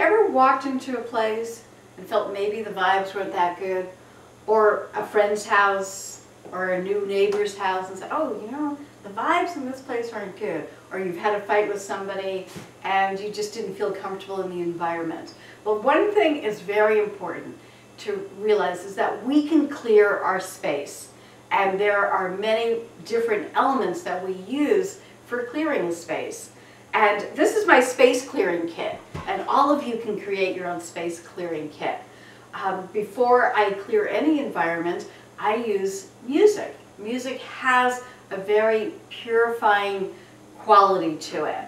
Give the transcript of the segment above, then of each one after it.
ever walked into a place and felt maybe the vibes weren't that good? Or a friend's house or a new neighbor's house and said, oh, you know, the vibes in this place aren't good. Or you've had a fight with somebody and you just didn't feel comfortable in the environment. Well, one thing is very important to realize is that we can clear our space. And there are many different elements that we use for clearing a space. And this is my space clearing kit. And all of you can create your own space clearing kit. Before I clear any environment, I use music. Music has a very purifying quality to it.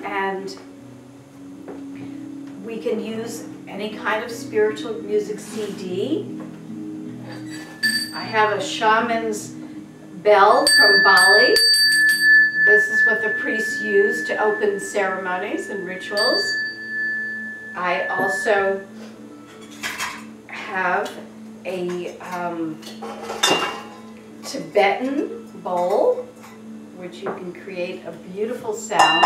And we can use any kind of spiritual music CD. I have a shaman's bell from Bali. This is what the priests use to open ceremonies and rituals. I also have a Tibetan bowl, which you can create a beautiful sound.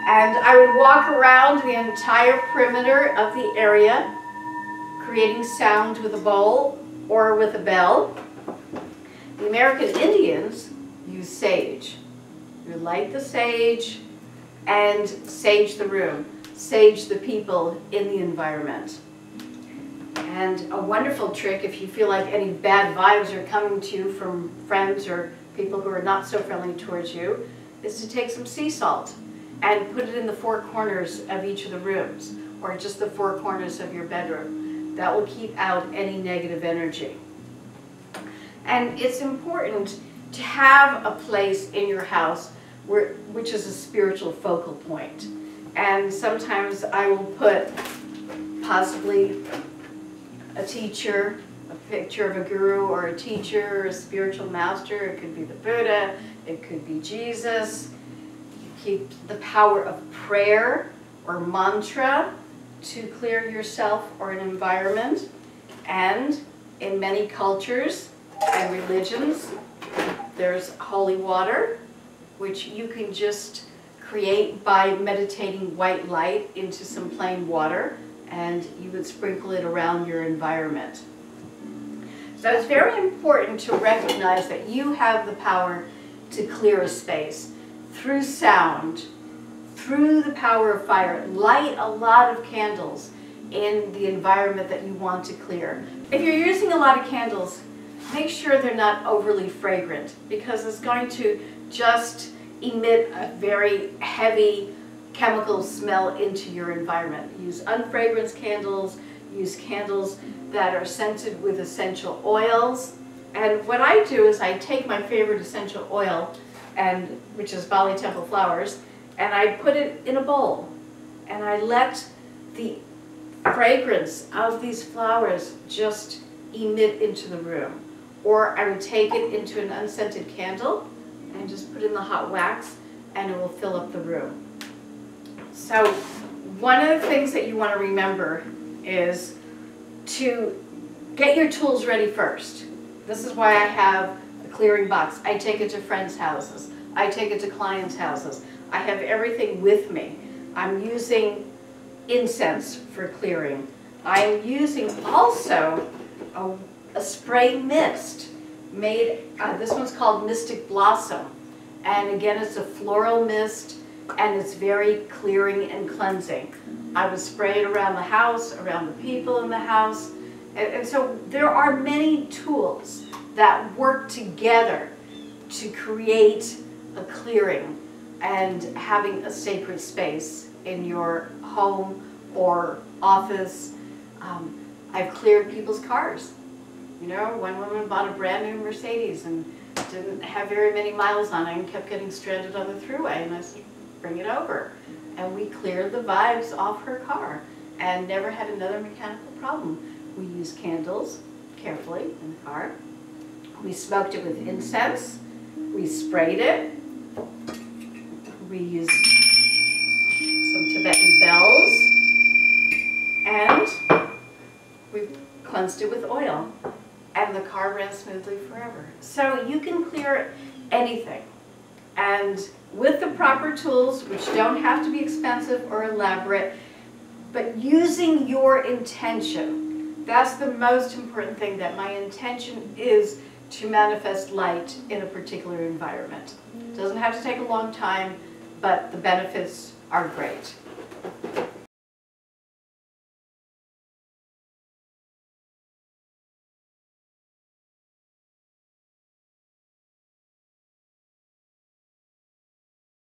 And I would walk around the entire perimeter of the area, creating sound with a bowl or with a bell. The American Indians use sage. You light the sage and sage the room, sage the people in the environment. And a wonderful trick, if you feel like any bad vibes are coming to you from friends or people who are not so friendly towards you, is to take some sea salt and put it in the four corners of each of the rooms, or just the four corners of your bedroom. That will keep out any negative energy. And it's important to have a place in your house which is a spiritual focal point. And sometimes I will put possibly a teacher, a picture of a guru or a teacher, or a spiritual master. It could be the Buddha, it could be Jesus. You keep the power of prayer or mantra to clear yourself or an environment. And in many cultures and religions, there's holy water, which you can just create by meditating white light into some plain water, and you would sprinkle it around your environment. So it's very important to recognize that you have the power to clear a space through sound, through the power of fire. Light a lot of candles in the environment that you want to clear. If you're using a lot of candles, make sure they're not overly fragrant, because it's going to just emit a very heavy chemical smell into your environment. Use unfragranced candles, use candles that are scented with essential oils. And what I do is I take my favorite essential oil, which is Bali Temple flowers, and I put it in a bowl. And I let the fragrance of these flowers just emit into the room. Or I would take it into an unscented candle and just put in the hot wax, and it will fill up the room. So one of the things that you want to remember is to get your tools ready first. This is why I have a clearing box. I take it to friends' houses. I take it to clients' houses. I have everything with me. I'm using incense for clearing. I'm using also a spray mist made, this one's called Mystic Blossom. And again, it's a floral mist, and it's very clearing and cleansing. I would spray it around the house, around the people in the house. And so there are many tools that work together to create a clearing and having a sacred space in your home or office. I've cleared people's cars. You know, one woman bought a brand new Mercedes and didn't have very many miles on it and kept getting stranded on the thruway, and I said, bring it over. And we cleared the vibes off her car and never had another mechanical problem. We used candles carefully in the car. We smoked it with incense. We sprayed it. We used some Tibetan bells. And we cleansed it with oil. And the car ran smoothly forever. So you can clear anything. And with the proper tools, which don't have to be expensive or elaborate, but using your intention. That's the most important thing, that my intention is to manifest light in a particular environment. It doesn't have to take a long time, but the benefits are great.